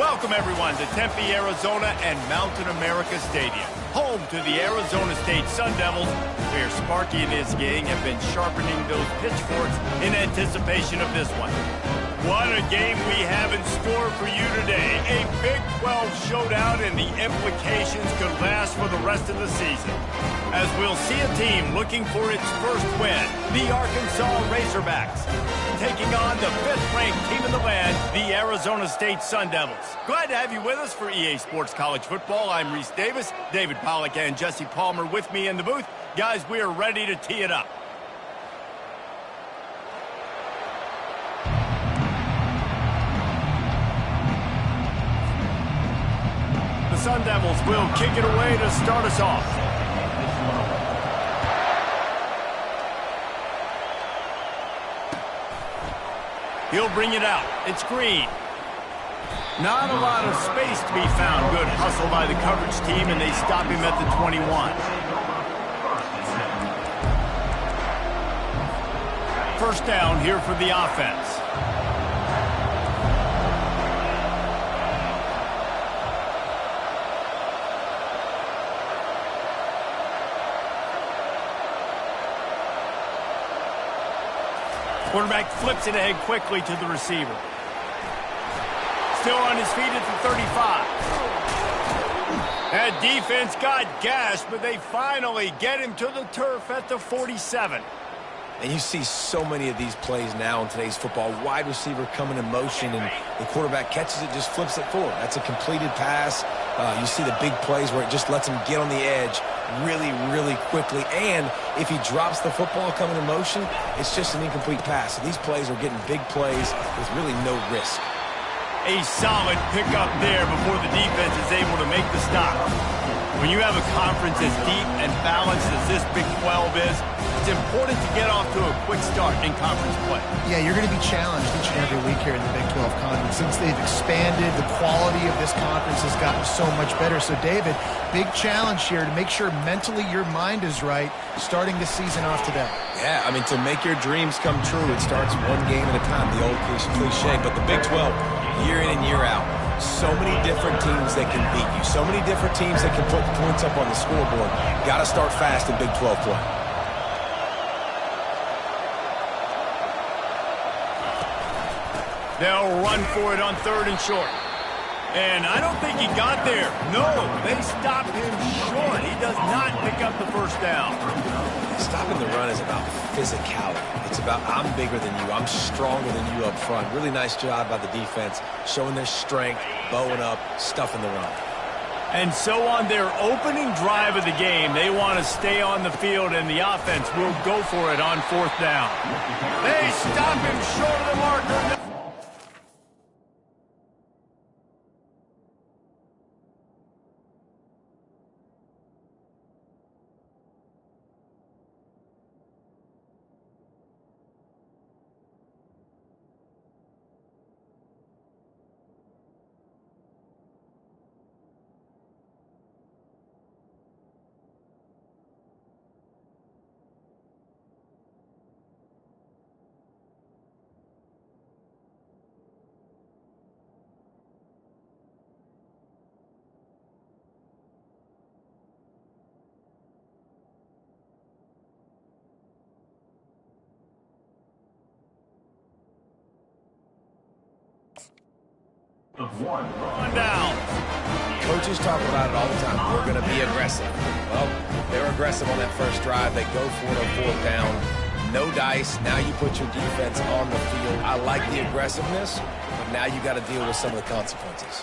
Welcome, everyone, to Tempe, Arizona and Mountain America Stadium, home to the Arizona State Sun Devils, where Sparky and his gang have been sharpening those pitchforks in anticipation of this one. What a game we have in store for you today. A Big 12 showdown, and the implications could last for the rest of the season. As we'll see a team looking for its first win, the Arkansas Razorbacks, taking on the 5th-ranked team in the land, the Arizona State Sun Devils. Glad to have you with us for EA Sports College Football. I'm Reese Davis, David Pollack and Jesse Palmer with me in the booth. Guys, we are ready to tee it up. The Sun Devils will kick it away to start us off. He'll bring it out. It's Green. Not a lot of space to be found. Good hustle by the coverage team, and they stop him at the 21. First down here for the offense. Quarterback flips it ahead quickly to the receiver. Still on his feet at the 35. That defense got gashed, but they finally get him to the turf at the 47. And you see so many of these plays now in today's football. Wide receiver coming in motion, and the quarterback catches it, just flips it forward. That's a completed pass. You see the big plays where it just lets him get on the edge really, really quickly. And if he drops the football coming in motion, it's just an incomplete pass. So these plays are getting big plays with really no risk. A solid pickup there before the defense is able to make the stop. When you have a conference as deep and balanced as this Big 12 is, it's important to get off to a quick start in conference play. Yeah, you're going to be challenged each and every week here in the Big 12 Conference. Since they've expanded, the quality of this conference has gotten so much better. So, David, big challenge here to make sure mentally your mind is right starting the season off today. Yeah, I mean, to make your dreams come true, it starts one game at a time, the old cliche. But the Big 12, year in and year out, so many different teams that can beat you, so many different teams that can put points up on the scoreboard. Got to start fast in Big 12 play. They'll run for it on 3rd and short. And I don't think he got there. No, they stopped him short. He does not pick up the first down. Stopping the run is about physicality. It's about I'm bigger than you. I'm stronger than you up front. Really nice job by the defense, showing their strength, bowing up, stuffing the run. And so on their opening drive of the game, they want to stay on the field, and the offense will go for it on 4th down. They stop him short of the marker. One down. Coaches talk about it all the time. We're going to be aggressive. Well, they're aggressive on that first drive. They go for it on 4th down. No dice. Now you put your defense on the field. I like the aggressiveness, but now you got to deal with some of the consequences.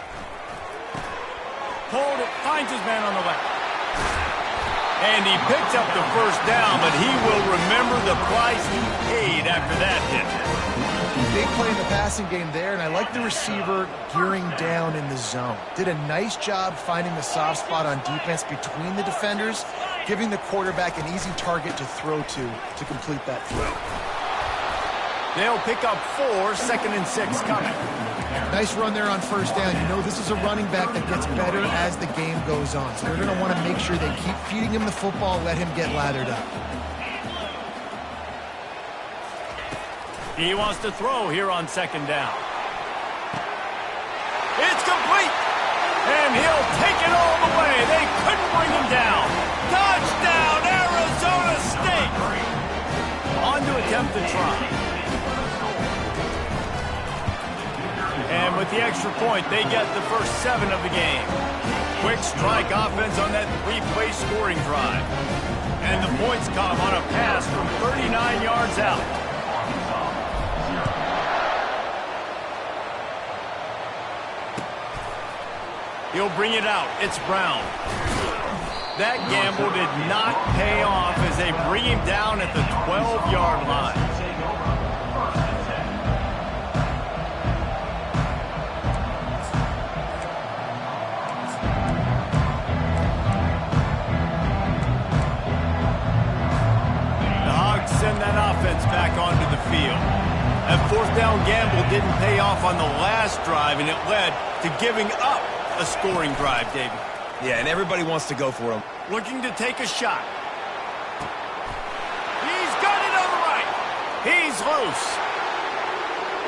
Hold it. Finds his man on the left. And he picks up the first down, but he will remember the price he paid after that hit. Big play in the passing game there, and I like the receiver gearing down in the zone. Did a nice job finding the soft spot on defense between the defenders, giving the quarterback an easy target to throw to complete that throw. They'll pick up 4, 2nd and 6 coming. Nice run there on 1st down. You know this is a running back that gets better as the game goes on. So they're going to want to make sure they keep feeding him the football, let him get lathered up. He wants to throw here on 2nd down. It's complete. complete. And he'll take it all the way. They couldn't bring him down. Touchdown, Arizona State. On to attempt the try. And with the extra point, they get the first 7 of the game. Quick strike offense on that 3-play scoring drive. And the points come on a pass from 39 yards out. He'll bring it out. It's Brown. That gamble did not pay off as they bring him down at the 12-yard line. Send that offense back onto the field. That 4th down gamble didn't pay off on the last drive, and it led to giving up a scoring drive, David. Yeah, and everybody wants to go for him. Looking to take a shot. He's got it on the right. He's loose.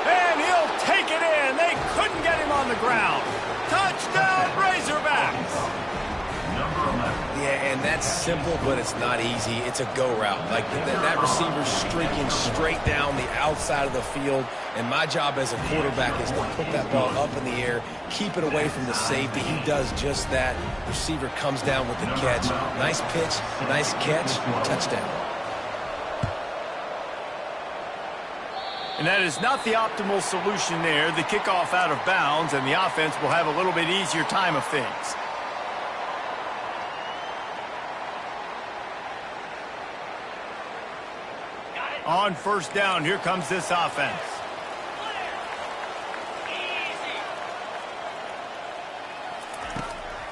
And he'll take it in. They couldn't get him on the ground. Touchdown, Razorbacks. Yeah, and that's simple, but it's not easy. It's a go route. Like that receiver's streaking straight down the outside of the field, and my job as a quarterback is to put that ball up in the air, keep it away from the safety. He does just that. Receiver comes down with the catch. Nice pitch, nice catch, touchdown. And that is not the optimal solution there. The kickoff out of bounds, and the offense will have a little bit easier time of things. On first down, here comes this offense.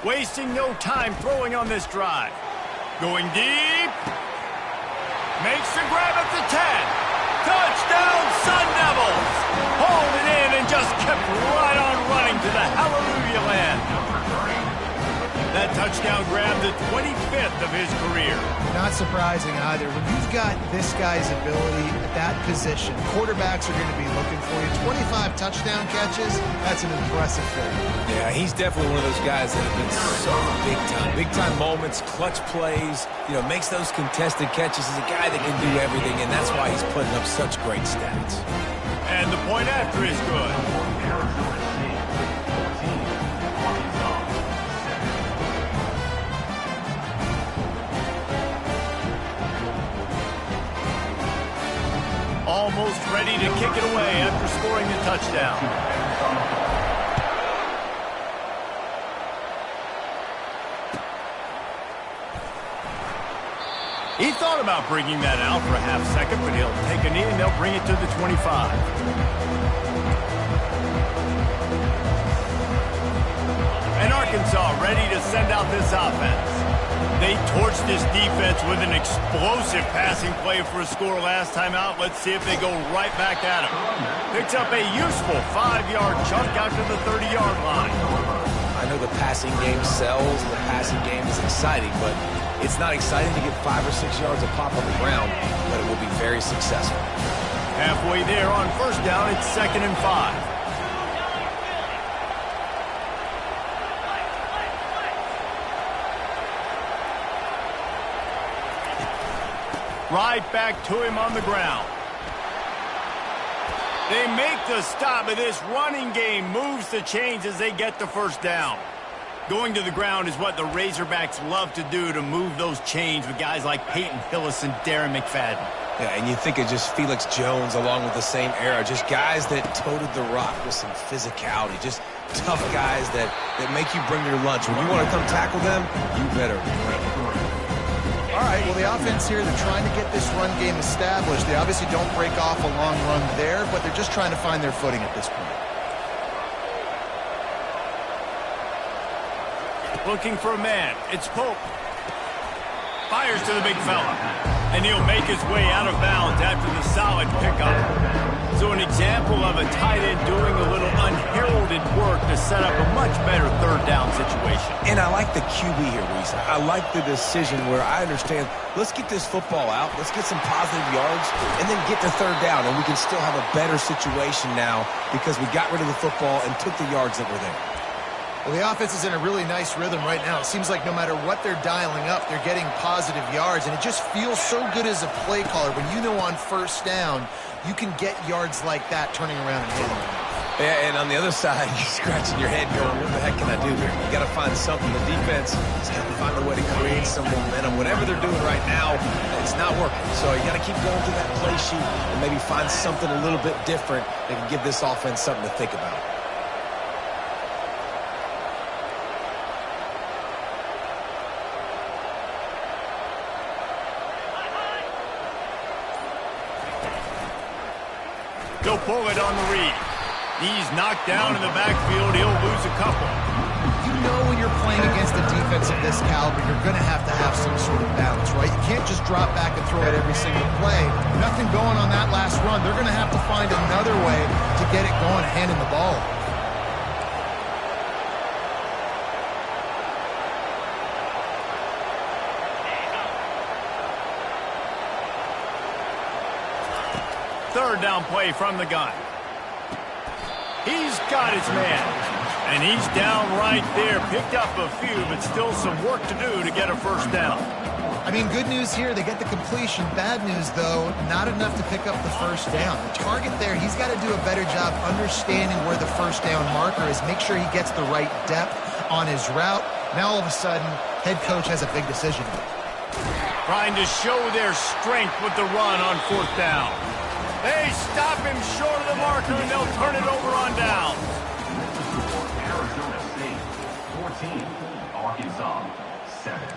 Wasting no time throwing on this drive. Going deep. Makes the grab at the 10. Touchdown, Sun Devils. Hauled it in and just kept right on running to the hallelujah land. That touchdown grabbed the 25th of his career. Not surprising either. When you've got this guy's ability at that position, quarterbacks are going to be looking for you. 25 touchdown catches, that's an impressive thing. Yeah, he's definitely one of those guys that have been so big time. Big time moments, clutch plays, makes those contested catches. He's a guy that can do everything, and that's why he's putting up such great stats. And the point after is good. Almost ready to kick it away after scoring the touchdown. He thought about bringing that out for a half second, but he'll take a knee and they'll bring it to the 25. And Arkansas ready to send out this offense. They torched this defense with an explosive passing play for a score last time out. Let's see if they go right back at him. Picks up a useful 5-yard chunk out to the 30-yard line. I know the passing game sells, and the passing game is exciting, but it's not exciting to get 5 or 6 yards of pop on the ground, but it will be very successful. Halfway there on first down, it's 2nd and 5. Right back to him on the ground. They make the stop, but this running game moves the chains as they get the first down. Going to the ground is what the Razorbacks love to do, to move those chains with guys like Peyton Hillis and Darren McFadden. Yeah, and you think of just Felix Jones along with the same era, just guys that toted the rock with some physicality, just tough guys that make you bring your lunch. When you want to come tackle them, you better bring it. All right, well, the offense here, they're trying to get this run game established. They obviously don't break off a long run there, but they're just trying to find their footing at this point. Looking for a man. It's Pope. Fires to the big fella. And he'll make his way out of bounds after the solid pickup. So an example of a tight end doing a little unheralded work to set up a much better third down situation. And I like the QB here, Reese. I like the decision where I understand, let's get this football out, let's get some positive yards, and then get to third down, and we can still have a better situation now because we got rid of the football and took the yards that were there. Well, the offense is in a really nice rhythm right now. It seems like no matter what they're dialing up, they're getting positive yards, and it just feels so good as a play caller when you know on first down you can get yards like that turning around and hitting them. Yeah, and on the other side, you're scratching your head going, what the heck can I do here? You got to find something. The defense has got to find a way to create some momentum. Whatever they're doing right now, it's not working. So you got to keep going through that play sheet and maybe find something a little bit different that can give this offense something to think about. He'll pull it on the read. He's knocked down in the backfield. He'll lose a couple. You know when you're playing against a defense of this caliber, you're going to have some sort of balance, right? You can't just drop back and throw it every single play. Nothing going on that last run. They're going to have to find another way to get it going, handing the ball. Third down play from the gun. He's got his man. And he's down right there. Picked up a few, but still some work to do to get a first down. I mean, good news here, they get the completion. Bad news, though, not enough to pick up the first down. The target there, he's got to do a better job understanding where the first down marker is, make sure he gets the right depth on his route. Now, all of a sudden, head coach has a big decision. Trying to show their strength with the run on fourth down. They stop him short of the marker, and they'll turn it over on down. Arizona State, 14. Arkansas, 7.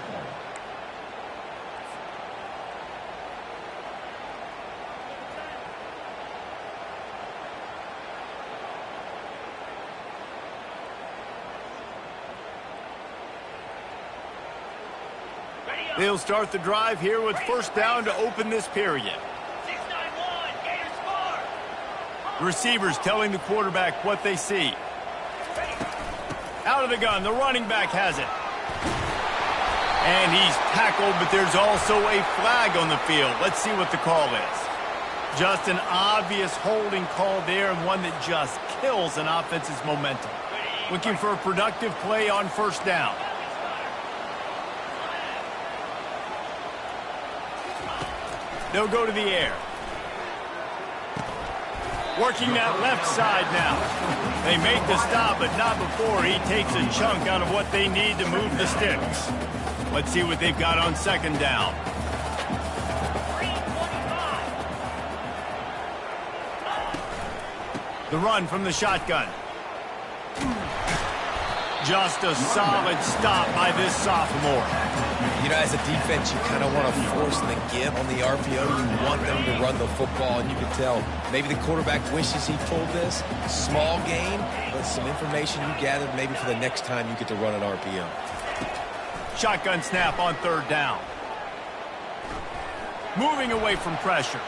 They'll start the drive here with first down to open this period. The receivers telling the quarterback what they see. Out of the gun, the running back has it. And he's tackled, but there's also a flag on the field. Let's see what the call is. Just an obvious holding call there, and one that just kills an offense's momentum. Looking for a productive play on first down. They'll go to the air. Working that left side now. They make the stop, but not before he takes a chunk out of what they need to move the sticks. Let's see what they've got on second down. The run from the shotgun. Just a solid stop by this sophomore. You know, as a defense, you kind of want to force the give on the RPO. You want them to run the football, and you can tell maybe the quarterback wishes he pulled this. Small gain, but some information you gathered maybe for the next time you get to run an RPO. Shotgun snap on third down. Moving away from pressure.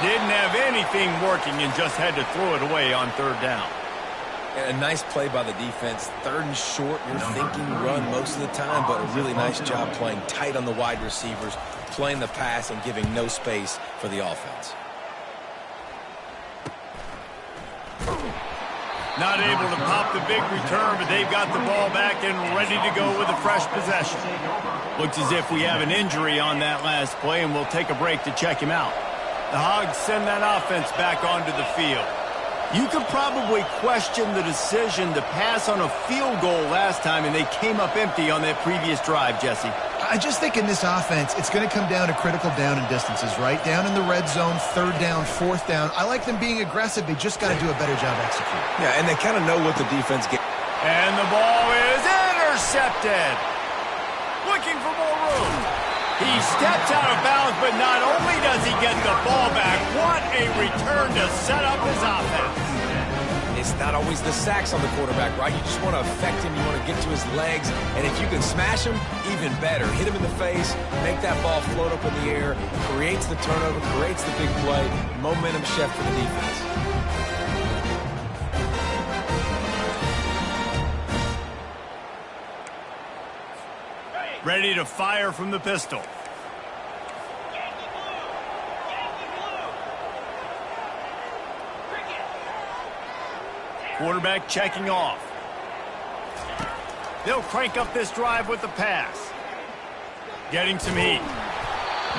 Didn't have anything working and just had to throw it away on third down. And a nice play by the defense. Third and short, you're thinking run most of the time, but a really nice job playing tight on the wide receivers, playing the pass and giving no space for the offense. Not able to pop the big return, but they've got the ball back and ready to go with a fresh possession. Looks as if we have an injury on that last play, and we'll take a break to check him out. The Hogs send that offense back onto the field. You could probably question the decision to pass on a field goal last time, and they came up empty on that previous drive, Jesse. I just think in this offense, it's going to come down to critical down and distances, right? Down in the red zone, third down, fourth down. I like them being aggressive. They just got to do a better job executing. Yeah, and they kind of know what the defense gets. And the ball is intercepted. Looking for more room. He steps out of bounds, but not only does he get the ball back, what a return to set up his offense. It's not always the sacks on the quarterback, right? You just want to affect him. You want to get to his legs. And if you can smash him, even better. Hit him in the face, make that ball float up in the air, creates the turnover, creates the big play. Momentum shift for the defense. Ready to fire from the pistol. Quarterback checking off. They'll crank up this drive with the pass. Getting some heat.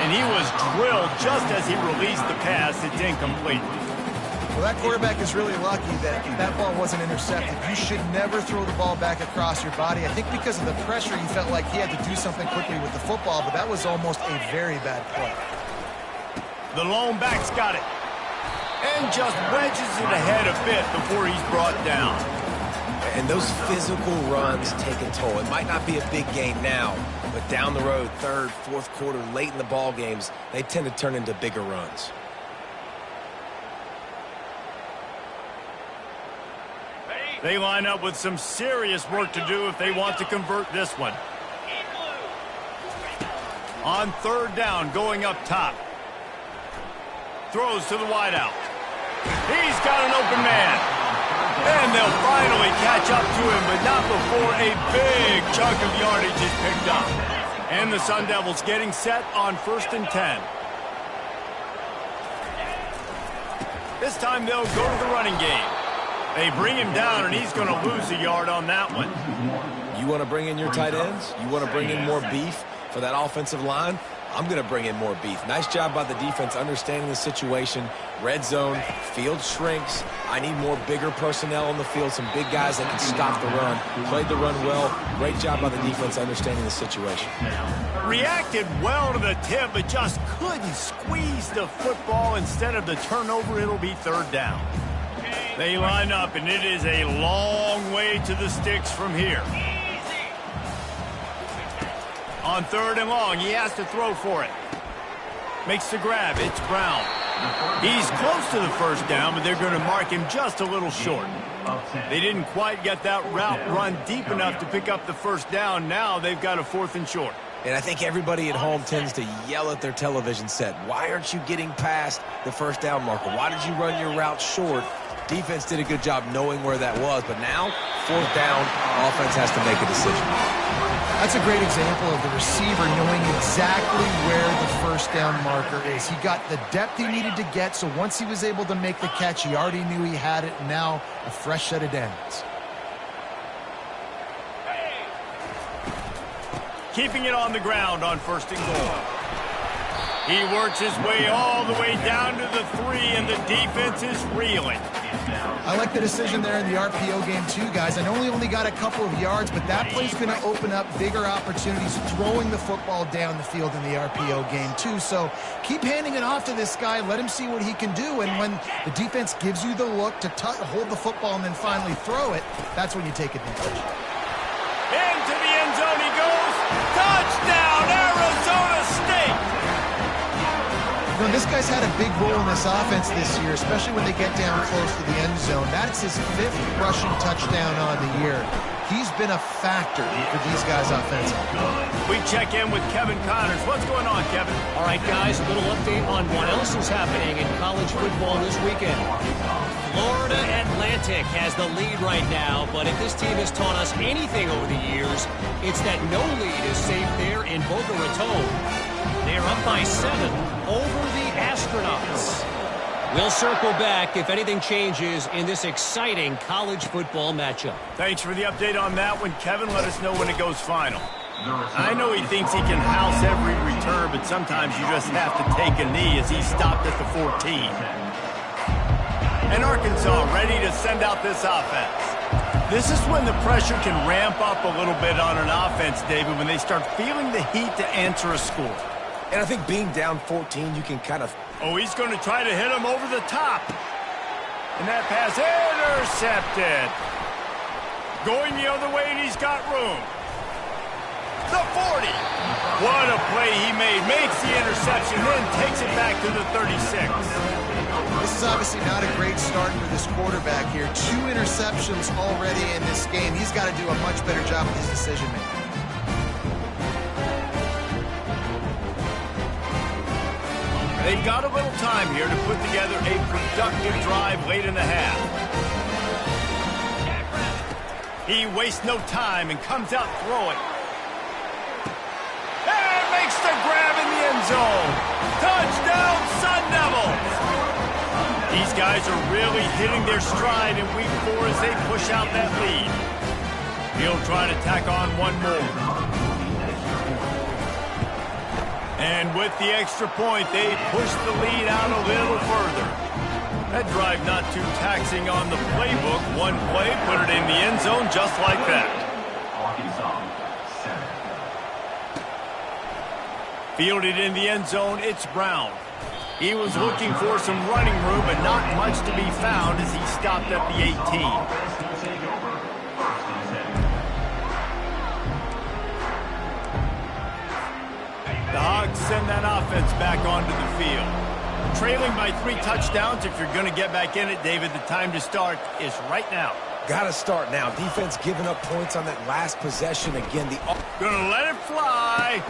And he was drilled just as he released the pass. It's incomplete. Well, that quarterback is really lucky that that ball wasn't intercepted. You should never throw the ball back across your body. I think because of the pressure, he felt like he had to do something quickly with the football, but that was almost a very bad play. The lone back's got it. And just wedges it ahead a bit before he's brought down. And those physical runs take a toll. It might not be a big game now, but down the road, third, fourth quarter, late in the ball games, they tend to turn into bigger runs. They line up with some serious work to do if they want to convert this one. On third down, going up top. Throws to the wideout. He's got an open man. And they'll finally catch up to him, but not before a big chunk of yardage is picked up. And the Sun Devils getting set on 1st and 10. This time they'll go to the running game. They bring him down, and he's going to lose a yard on that one. You want to bring in your tight ends? You want to bring in more beef for that offensive line? I'm going to bring in more beef. Nice job by the defense understanding the situation. Red zone, field shrinks. I need more bigger personnel on the field, some big guys that can stop the run. Played the run well. Great job by the defense understanding the situation. Reacted well to the tip, but just couldn't squeeze the football. Instead of the turnover, it'll be third down. They line up, and it is a long way to the sticks from here. On third and long, he has to throw for it. Makes the grab. It's Brown. He's close to the first down, but they're going to mark him just a little short. They didn't quite get that route run deep enough to pick up the first down. Now they've got a 4th and short. And I think everybody at home tends to yell at their television set. Why aren't you getting past the first down marker? Why did you run your route short? Defense did a good job knowing where that was, but now, 4th down, offense has to make a decision. That's a great example of the receiver knowing exactly where the first down marker is. He got the depth he needed to get, so once he was able to make the catch, he already knew he had it, and now a fresh set of downs. Keeping it on the ground on 1st and goal. He works his way all the way down to the 3, and the defense is reeling. I like the decision there in the RPO game too, guys. I know he only got a couple of yards, but that play's going to open up bigger opportunities throwing the football down the field in the RPO game too. So keep handing it off to this guy. Let him see what he can do. And when the defense gives you the look to hold the football and then finally throw it, that's when you take advantage. Into the end zone he goes. Touchdown, Arizona State! You know, this guy's had a big role in this offense this year, especially when they get down close to the end zone. That's his 5th rushing touchdown on the year. He's been a factor for these guys offensively. We check in with Kevin Connors. What's going on, Kevin? All right, guys, a little update on what else is happening in college football this weekend. Florida Atlantic has the lead right now, but if this team has taught us anything over the years, it's that no lead is safe there in Boca Raton. They're up by 7 over the Astronauts. We'll circle back if anything changes in this exciting college football matchup. Thanks for the update on that one, Kevin. Let us know when it goes final. I know he thinks he can house every return, but sometimes you just have to take a knee as he stopped at the 14. And Arkansas ready to send out this offense. This is when the pressure can ramp up a little bit on an offense, David, when they start feeling the heat to answer a score. And I think being down 14, you can kind of... Oh, he's going to try to hit him over the top. And that pass intercepted. Going the other way, and he's got room. The 40. What a play he made. Makes the interception, then takes it back to the 36. This is obviously not a great start for this quarterback here. 2 interceptions already in this game. He's got to do a much better job with his decision-making. They've got a little time here to put together a productive drive late in the half. He wastes no time and comes out throwing. And makes the grab in the end zone. Touchdown, Sun Devils! These guys are really hitting their stride in week 4 as they push out that lead. He'll try to tack on one more. And with the extra point, they push the lead out a little further. That drive not too taxing on the playbook. One play, put it in the end zone just like that. Arkansas, 7. Fielded in the end zone, it's Brown. He was looking for some running room, but not much to be found as he stopped at the 18. The Hogs send that offense back onto the field. Trailing by 3 touchdowns. If you're going to get back in it, David, the time to start is right now. Got to start now. Defense giving up points on that last possession. Again, Going to let it fly.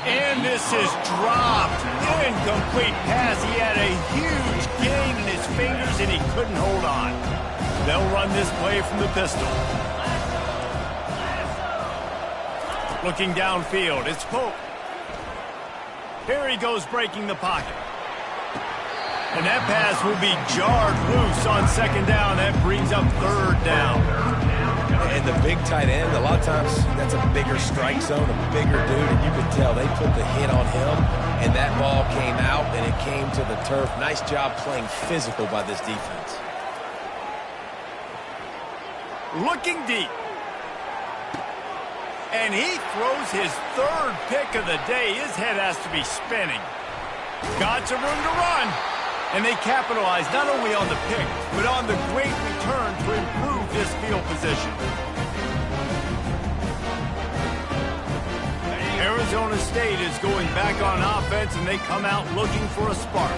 And this is dropped. Incomplete pass. He had a huge gain in his fingers, and he couldn't hold on. They'll run this play from the pistol. Looking downfield, it's Pope. Here he goes breaking the pocket. And that pass will be jarred loose on second down. That brings up third down. And the big tight end, a lot of times that's a bigger strike zone, a bigger dude, and you could tell they put the hit on him, and that ball came out, and it came to the turf. Nice job playing physical by this defense. Looking deep. And he throws his third pick of the day. His head has to be spinning. Got some room to run. And they capitalize not only on the pick, but on the great return to improve this field position. Arizona State is going back on offense, and they come out looking for a spark.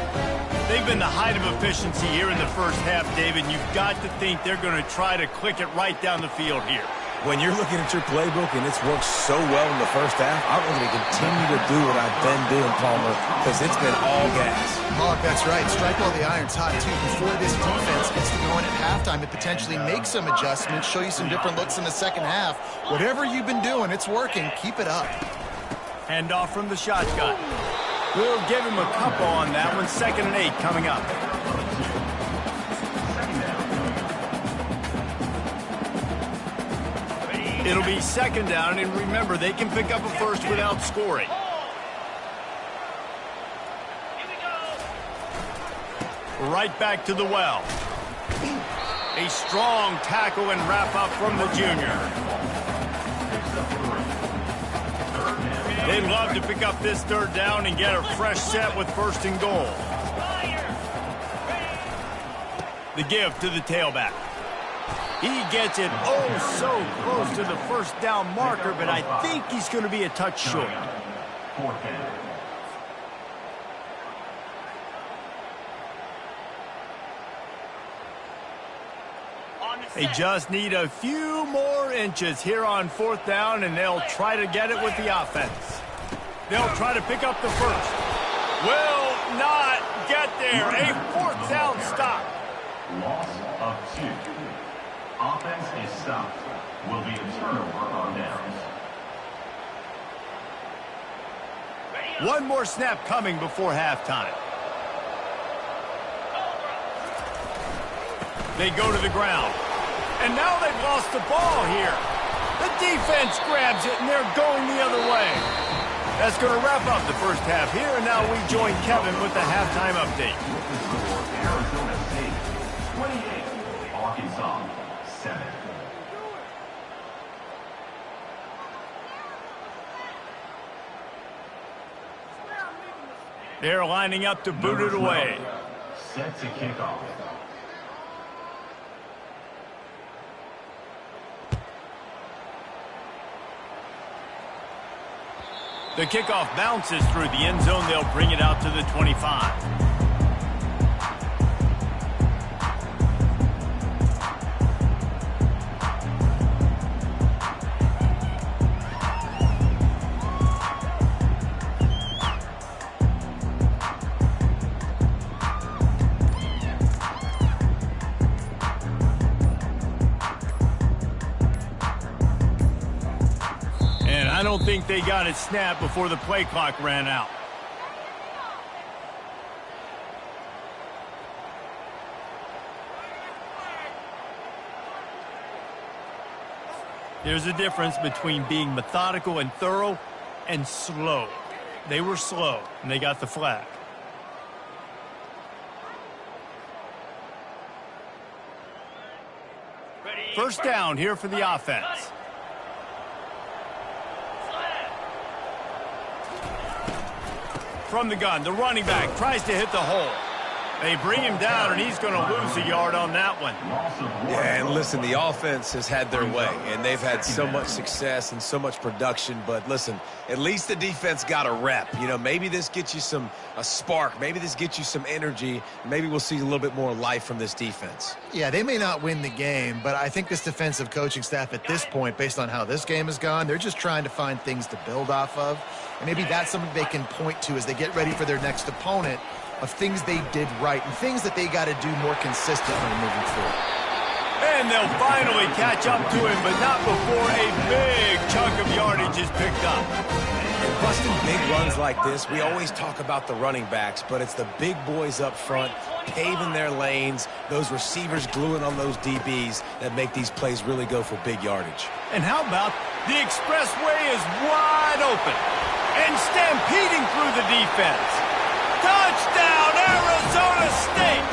They've been the height of efficiency here in the first half, David. You've got to think they're going to try to click it right down the field here. When you're looking at your playbook and it's worked so well in the first half, I'm going to continue to do what I've been doing, Palmer, because it's been all gas. Mark, that's right. Strike while the iron's hot, too. Before this defense gets to going at halftime and potentially make some adjustments, show you some different looks in the second half. Whatever you've been doing, it's working. Keep it up. Hand off from the shotgun. We'll give him a couple on that one. 2nd and 8 coming up. It'll be 2nd down, and remember, they can pick up a first without scoring. Right back to the well. A strong tackle and wrap up from the junior. They'd love to pick up this 3rd down and get a fresh set with 1st and goal. The give to the tailback. He gets it oh so close to the 1st down marker, but I think he's going to be a touch short. 4th down. They just need a few more inches here on 4th down, and they'll try to get it with the offense. They'll try to pick up the first. Will not get there. A 4th down stop. Loss of 2. Offense is stopped. Will be a turnover on downs. One more snap coming before halftime. They go to the ground. And now they've lost the ball here. The defense grabs it, and they're going the other way. That's going to wrap up the first half here, and now we join Kevin with the halftime update. Arizona State, 28. Arkansas, 7. They're lining up to boot it away. Set to kick off. The kickoff bounces through the end zone. They'll bring it out to the 25. I don't think they got it snapped before the play clock ran out. There's a difference between being methodical and thorough and slow. They were slow, and they got the flag. First down here for the offense. From the gun, the running back tries to hit the hole. They bring him down, and he's going to lose a yard on that one. Yeah, and listen, the offense has had their way, and they've had so much success and so much production. But listen, at least the defense got a rep. You know, maybe this gets you a spark. Maybe this gets you some energy. Maybe we'll see a little bit more life from this defense. Yeah, they may not win the game, but I think this defensive coaching staff at this point, based on how this game has gone, they're just trying to find things to build off of. And maybe that's something they can point to as they get ready for their next opponent, of things they did right and things that they got to do more consistently moving forward. And they'll finally catch up to him, but not before a big chunk of yardage is picked up. And busting big runs like this, we always talk about the running backs, but it's the big boys up front paving their lanes, those receivers gluing on those DBs that make these plays really go for big yardage. And how about the expressway is wide open and stampeding through the defense. Touchdown, Arizona State!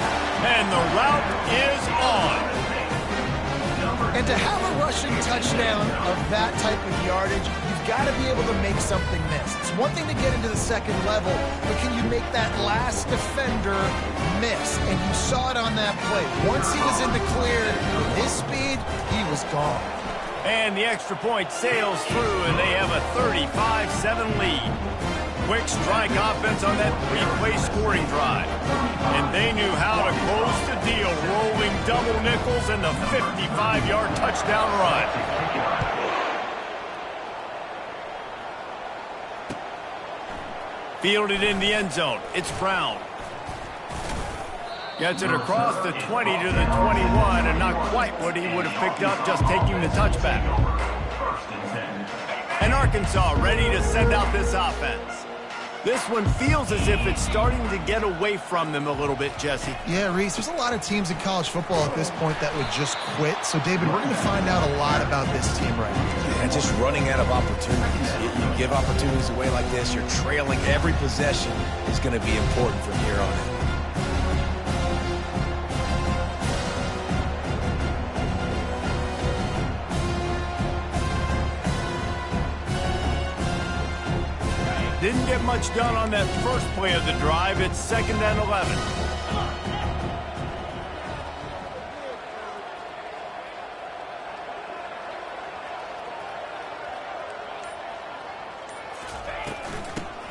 And the route is on. And to have a rushing touchdown of that type of yardage, you've got to be able to make something miss. It's one thing to get into the second level, but can you make that last defender miss? And you saw it on that play. Once he was in the clear, with his speed, he was gone. And the extra point sails through, and they have a 35-7 lead. Quick strike offense on that three-play scoring drive. And they knew how to close the deal, rolling double nickels and the 55-yard touchdown run. Fielded in the end zone. It's Brown. Gets it across the 20 to the 21, and not quite what he would have picked up just taking the touchback. And Arkansas ready to send out this offense. This one feels as if it's starting to get away from them a little bit, Jesse. Yeah, Reese, there's a lot of teams in college football at this point that would just quit. So, David, we're going to find out a lot about this team right now. And just running out of opportunities. You give opportunities away like this, you're trailing. Every possession is going to be important from here on in. Didn't get much done on that first play of the drive. It's 2nd and 11.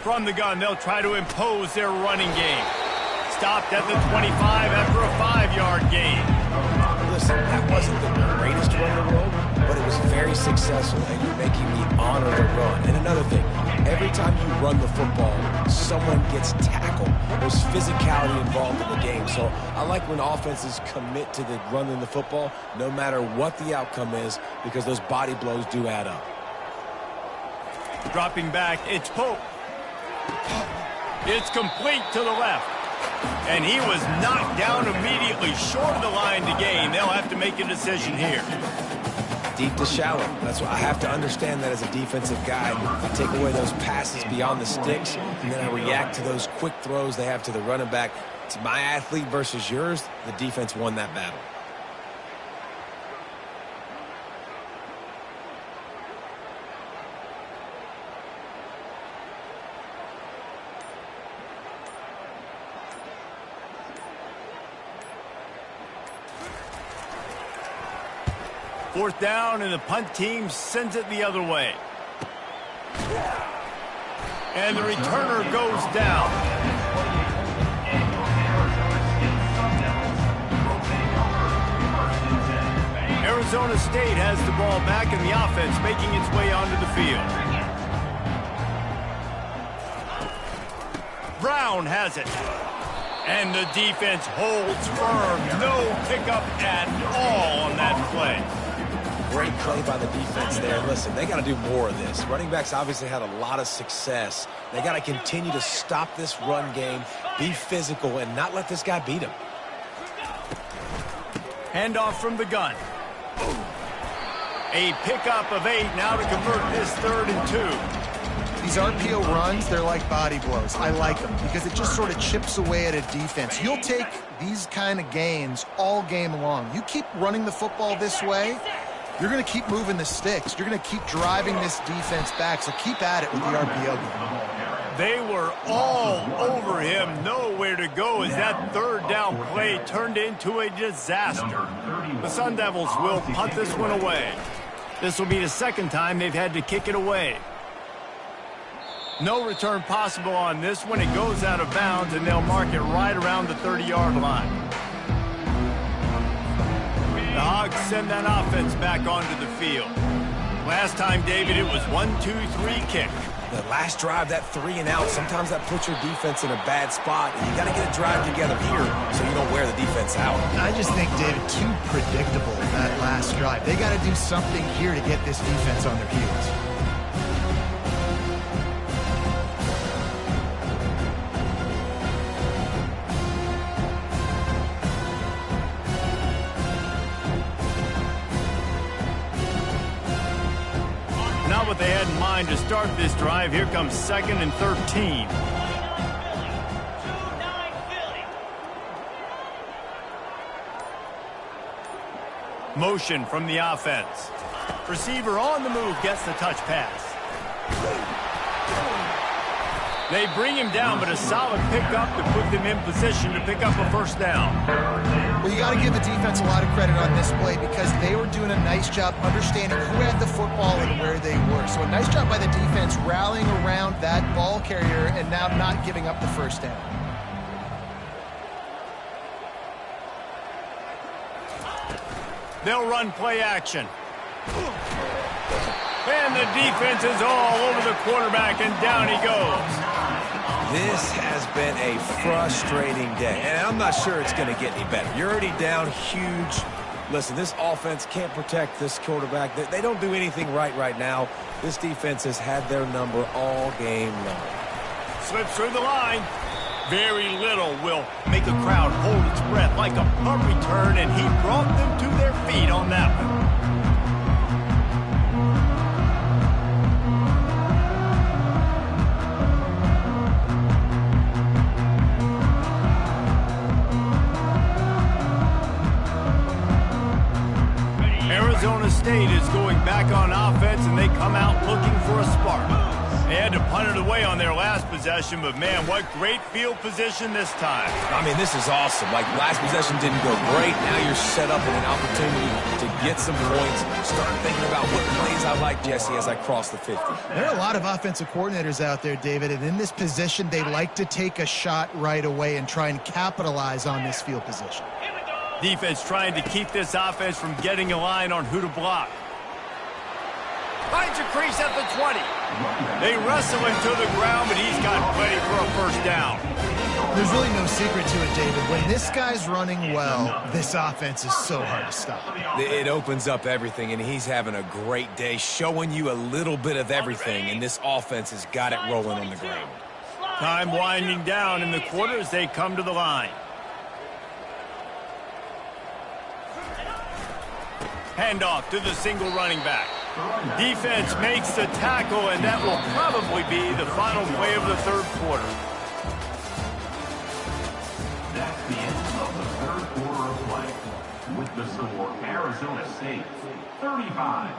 From the gun, they'll try to impose their running game. Stopped at the 25 after a 5-yard gain. Listen, that wasn't the greatest run in the world, but it was very successful, and you're making me honor the run. And another thing, every time you run the football, someone gets tackled. There's physicality involved in the game. So I like when offenses commit to the running the football, no matter what the outcome is, because those body blows do add up. Dropping back, it's Pope. It's complete to the left. And he was knocked down immediately short of the line to gain. They'll have to make a decision here. Deep to shallow. That's why I have to understand that as a defensive guy. I take away those passes beyond the sticks, and then I react to those quick throws they have to the running back. It's my athlete versus yours. The defense won that battle. Fourth down, and the punt team sends it the other way. And the returner goes down. Arizona State has the ball back, and the offense making its way onto the field. Brown has it. And the defense holds firm. No pickup at all on that play. Great play by the defense there. Listen, they got to do more of this. Running backs obviously had a lot of success. They got to continue to stop this run game, be physical, and not let this guy beat him. Handoff from the gun. A pickup of 8 now to convert this 3rd and 2. These RPO runs, they're like body blows. I like them because it just sort of chips away at a defense. You'll take these kind of gains all game long. You keep running the football this way, you're going to keep moving the sticks. You're going to keep driving this defense back, so keep at it with the RPO game. They were all over him, nowhere to go as that 3rd down play turned into a disaster. The Sun Devils will punt this one away. This will be the 2nd time they've had to kick it away. No return possible on this one. It goes out of bounds, and they'll mark it right around the 30-yard line. The Hogs send that offense back onto the field. Last time, David, it was 1-2-3 kick. The last drive, that 3 and out, sometimes that puts your defense in a bad spot, and you got to get a drive together here so you don't wear the defense out. I just think, David, too predictable that last drive. They got to do something here to get this defense on their heels. Not what they had in mind to start this drive. Here comes 2nd and 13. Motion from the offense. Receiver on the move gets the touch pass. They bring him down, but a solid pickup to put them in position to pick up a 1st down. Well, you got to give the defense a lot of credit on this play because they were doing a nice job understanding who had the football and where they were. So a nice job by the defense rallying around that ball carrier and now not giving up the 1st down. They'll run play action. And the defense is all over the quarterback, and down he goes. This has been a frustrating day, and I'm not sure it's going to get any better. You're already down huge. Listen, this offense can't protect this quarterback. They don't do anything right now. This defense has had their number all game long. Slips through the line. Very little will make a crowd hold its breath like a punt return, and he brought them to their feet on that one. Arizona State is going back on offense, and they come out looking for a spark. They had to punt it away on their last possession, but man, what great field position this time. I mean, this is awesome. Like, last possession didn't go great. Now you're set up with an opportunity to get some points. Start thinking about what plays I like, Jesse, as I cross the 50. There are a lot of offensive coordinators out there, David, and in this position, they like to take a shot right away and try and capitalize on this field position. Defense trying to keep this offense from getting a line on who to block. Finds a crease at the 20. They wrestle him to the ground, but he's got plenty for a 1st down. There's really no secret to it, David. When this guy's running well, this offense is so hard to stop. It opens up everything, and he's having a great day, showing you a little bit of everything, and this offense has got it rolling on the ground. Time winding down in the quarter as they come to the line. Handoff to the single running back. Defense makes the tackle, and that will probably be the final play of the 3rd quarter. That's the end of the 3rd quarter of play. With the score, Arizona State 35,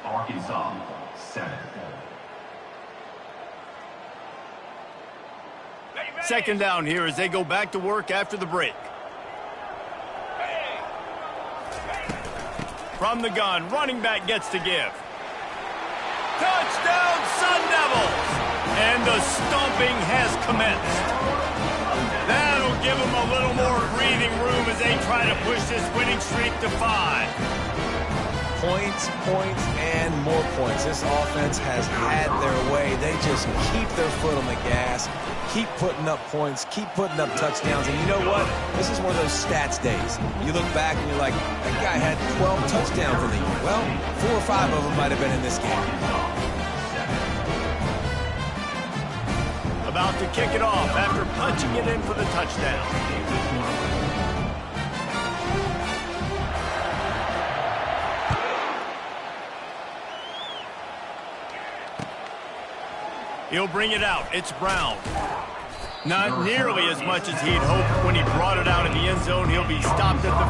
Arkansas 7. 2nd down here as they go back to work after the break. From the gun, running back gets to give. Touchdown, Sun Devils! And the stomping has commenced. That'll give them a little more breathing room as they try to push this winning streak to 5. Points, and more points. This offense has had their way. They just keep their foot on the gas, keep putting up points, keep putting up touchdowns. And you know what? This is one of those stats days. You look back and you're like, that guy had 12 touchdowns in the year. Well, 4 or 5 of them might have been in this game. About to kick it off after punching it in for the touchdown. He'll bring it out. It's Brown. Not nearly as much as he'd hoped when he brought it out in the end zone. He'll be stopped at the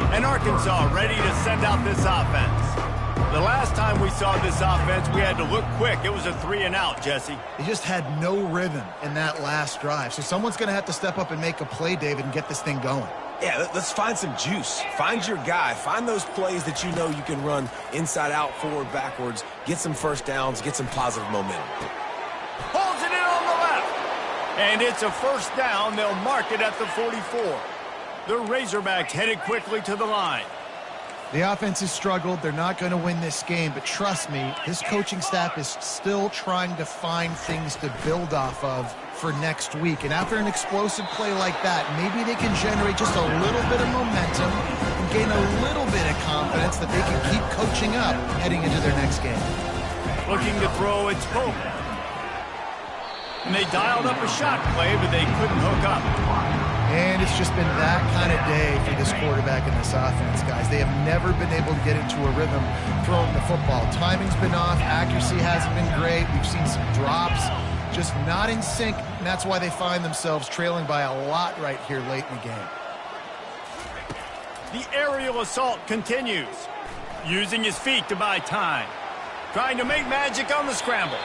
15. And Arkansas ready to send out this offense. The last time we saw this offense, we had to look quick. It was a 3-and-out, Jesse. He just had no rhythm in that last drive. So someone's going to have to step up and make a play, David, and get this thing going. Yeah, let's find some juice. Find your guy. Find those plays that you know you can run inside out, forward, backwards. Get some first downs. Get some positive momentum. Holds it in on the left. And it's a first down. They'll mark it at the 44. The Razorbacks headed quickly to the line. The offense has struggled. They're not going to win this game, but trust me, this coaching staff is still trying to find things to build off of for next week. And after an explosive play like that, maybe they can generate just a little bit of momentum and gain a little bit of confidence that they can keep coaching up heading into their next game. Looking to throw, it's Pope. And they dialed up a shot play, but they couldn't hook up. And it's just been that kind of day for this quarterback and this offense, guys. They have never been able to get into a rhythm throwing the football. Timing's been off. Accuracy hasn't been great. We've seen some drops, just not in sync, and that's why they find themselves trailing by a lot right here late in the game. The aerial assault continues. Using his feet to buy time. Trying to make magic on the scramble.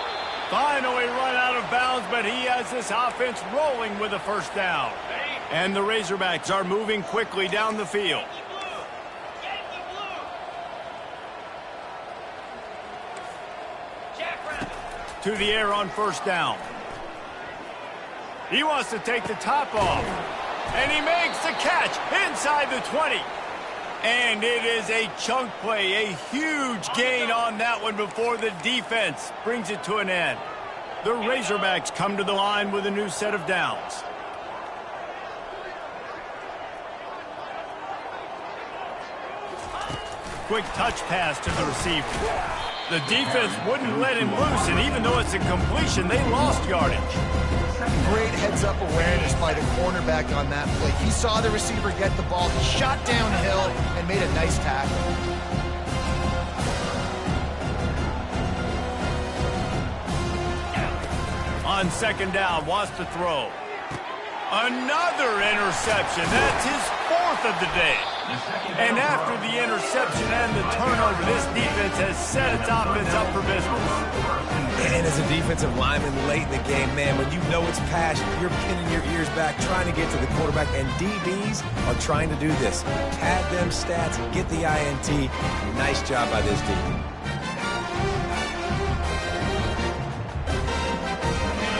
Finally run out of bounds, but he has this offense rolling with a first down. And the Razorbacks are moving quickly down the field. To the air on first down. He wants to take the top off. And he makes the catch inside the 20. And it is a chunk play, a huge gain on that one before the defense brings it to an end. The Razorbacks come to the line with a new set of downs. Quick touch pass to the receiver. The defense wouldn't let him loose, and even though it's a completion, they lost yardage. Great heads-up awareness by the cornerback on that play. He saw the receiver get the ball, he shot downhill, and made a nice tackle. On second down, wants to throw. Another interception. That's his fourth of the day. And after the interception and the turnover, this defense has set its offense up for business. And as a defensive lineman late in the game, man, when you know it's passion, you're pinning your ears back, trying to get to the quarterback, and DBs are trying to do this. Pad them stats, get the INT. Nice job by this DB.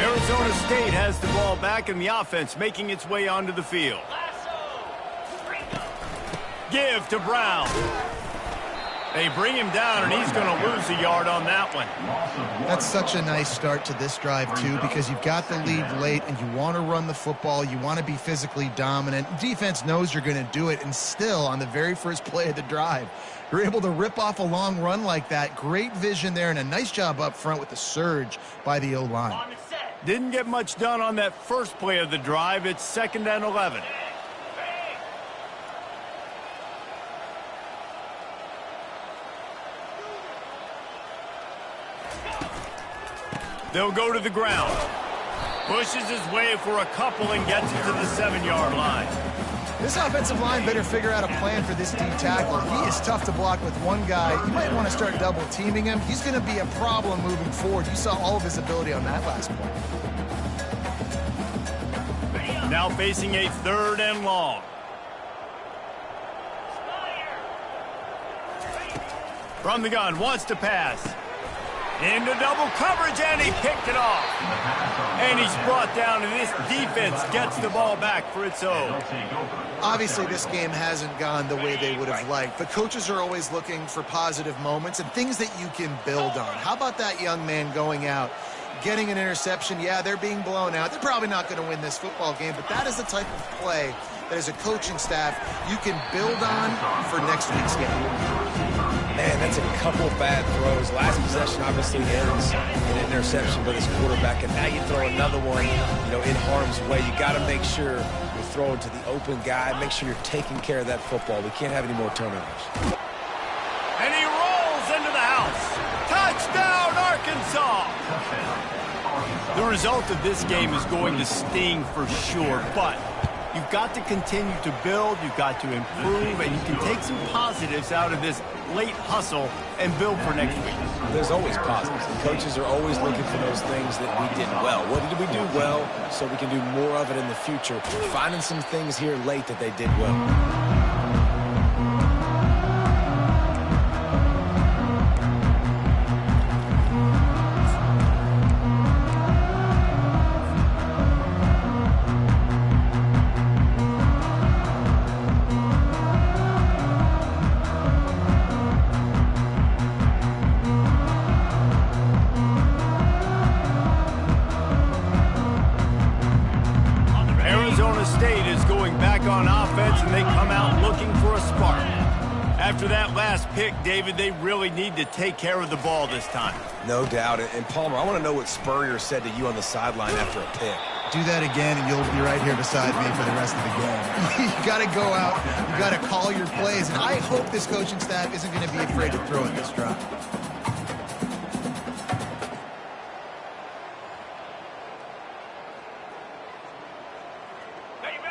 Arizona State has the ball back in the offense, making its way onto the field. Give to Brown. They bring him down, and he's going to lose a yard on that one. That's such a nice start to this drive, too, because you've got the lead late, and you want to run the football. You want to be physically dominant. Defense knows you're going to do it, and still, on the very first play of the drive, you're able to rip off a long run like that. Great vision there, and a nice job up front with the surge by the O-line. Didn't get much done on that first play of the drive. It's 2nd and 11. They'll go to the ground. Pushes his way for a couple and gets it to the 7-yard line. This offensive line better figure out a plan for this D tackle. He is tough to block with one guy. You might want to start double teaming him. He's going to be a problem moving forward. You saw all of his ability on that last play. Now facing a 3rd and long. From the gun, wants to pass. Into double coverage, and he picked it off. And he's brought down, and this defense gets the ball back for its own. Obviously, this game hasn't gone the way they would have liked, but coaches are always looking for positive moments and things that you can build on. How about that young man going out, getting an interception? Yeah, they're being blown out. They're probably not going to win this football game, but that is the type of play that as a coaching staff you can build on for next week's game. Man, that's a couple bad throws. Last possession obviously ends in an interception by this quarterback, and now you throw another one, in harm's way. You got to make sure you're throwing to the open guy. Make sure you're taking care of that football. We can't have any more turnovers. And he rolls into the house. Touchdown, Arkansas! Arkansas. The result of this game is going to sting for sure, but you've got to continue to build, you've got to improve, and you can take some positives out of this late hustle and build for next week. There's always positives. The coaches are always looking for those things that we did well. What did we do well so we can do more of it in the future? Finding some things here late that they did well. After that last pick, David, they really need to take care of the ball this time. No doubt. And Palmer, I want to know what Spurrier said to you on the sideline after a pick. Do that again, and you'll be right here beside me for the rest of the game. You got to go out. You got to call your plays. And I hope this coaching staff isn't going to be afraid to throw at this drive.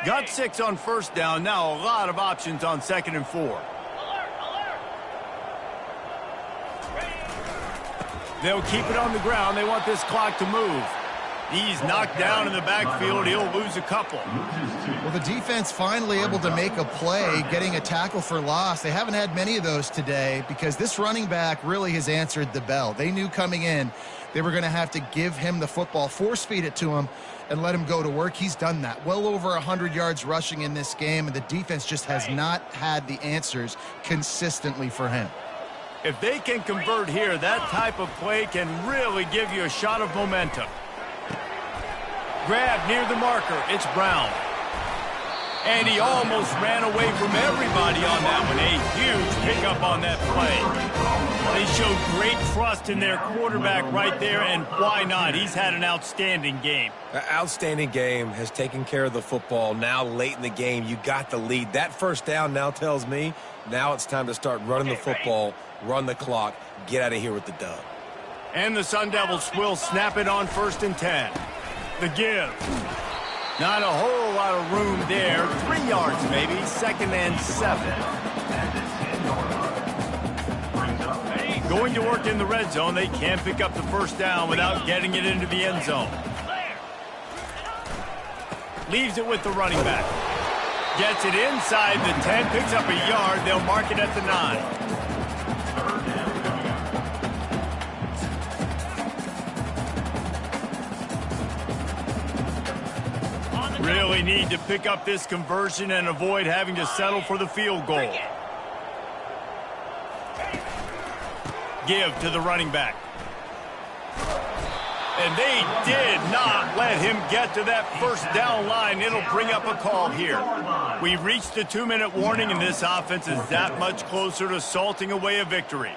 Got 6 on first down. Now a lot of options on 2nd and 4. They'll keep it on the ground. They want this clock to move. He's knocked down in the backfield. He'll lose a couple. Well, the defense finally able to make a play, getting a tackle for loss. They haven't had many of those today because this running back really has answered the bell. They knew coming in they were going to have to give him the football, force feed it to him, and let him go to work. He's done that. Well over 100 yards rushing in this game, and the defense just has not had the answers consistently for him. If they can convert here, that type of play can really give you a shot of momentum. Grab near the marker. It's Brown. And he almost ran away from everybody on that one. A huge pickup on that play. They showed great trust in their quarterback right there, and why not? He's had an outstanding game. An outstanding game, has taken care of the football. Now late in the game, you got the lead. That first down now tells me now it's time to start running the football, run the clock, get out of here with the dub. And the Sun Devils will snap it on 1st and 10. The give. Not a whole lot of room there. 3 yards maybe. 2nd and 7. Going to work in the red zone. They can't pick up the first down without getting it into the end zone. Leaves it with the running back. Gets it inside the 10. Picks up a yard. They'll mark it at the 9. Really need to pick up this conversion and avoid having to settle for the field goal. Give to the running back. And they did not let him get to that first down line. It'll bring up a call here. We reached the 2-minute warning, and this offense is that much closer to salting away a victory.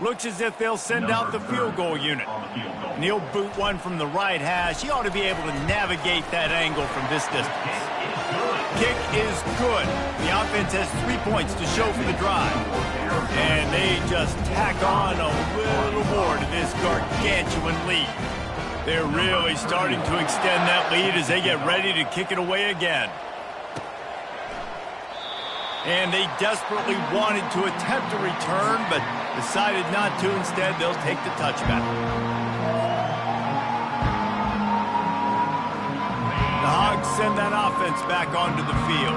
Looks as if they'll send out the field goal unit. And he'll boot one from the right hash. He ought to be able to navigate that angle from this distance. Kick is good. The offense has 3 points to show for the drive. And they just tack on a little more to this gargantuan lead. They're really starting to extend that lead as they get ready to kick it away again. And they desperately wanted to attempt a return, but decided not to. Instead, they'll take the touchback. The Hogs send that offense back onto the field.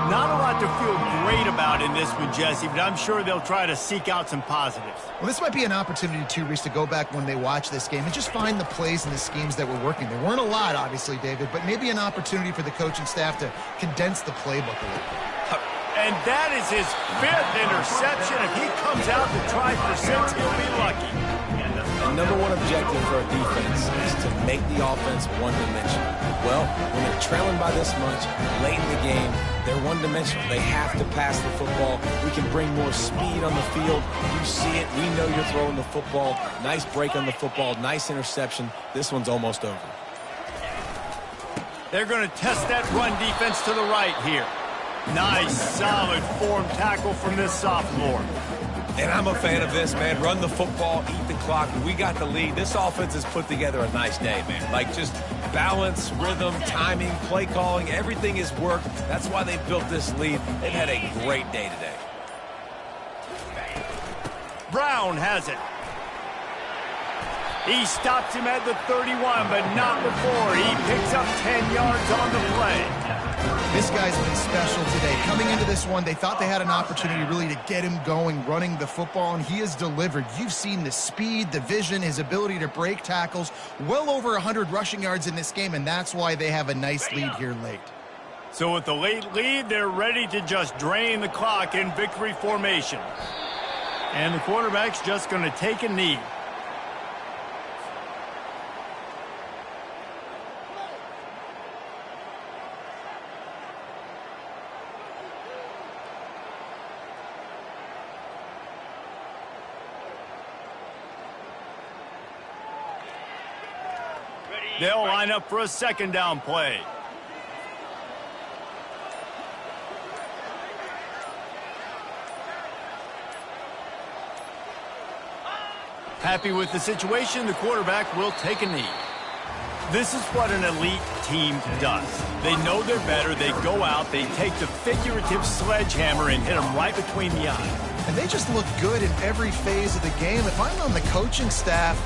Not a lot to feel great about in this one, Jesse, but I'm sure they'll try to seek out some positives. Well, this might be an opportunity, too, Reese, to go back when they watch this game and just find the plays and the schemes that were working. There weren't a lot, obviously, David, but maybe an opportunity for the coaching staff to condense the playbook a little bit. And that is his 5th interception. If he comes out to try for 6, he'll be lucky. The number one objective for a defense is to make the offense one-dimensional. Well, when they're trailing by this much, late in the game, they're one-dimensional. They have to pass the football. We can bring more speed on the field. You see it. We know you're throwing the football. Nice break on the football. Nice interception. This one's almost over. They're going to test that run defense to the right here. Nice, solid form tackle from this sophomore. And I'm a fan of this, man. Run the football, eat the clock. We got the lead. This offense has put together a nice day, man. Like, just balance, rhythm, timing, play calling, everything has worked. That's why they built this lead. They've had a great day today. Brown has it. He stops him at the 31, but not before. He picks up 10 yards on the play. This guy's been special today. Coming into this one, they thought they had an opportunity really to get him going, running the football, and he has delivered. You've seen the speed, the vision, his ability to break tackles. Well over 100 rushing yards in this game, and that's why they have a nice lead here late. So with the late lead, they're ready to just drain the clock in victory formation. And the quarterback's just going to take a knee. They'll line up for a second down play. Happy with the situation, the quarterback will take a knee. This is what an elite team does. They know they're better, they go out, they take the figurative sledgehammer and hit them right between the eyes. And they just look good in every phase of the game. If I'm on the coaching staff,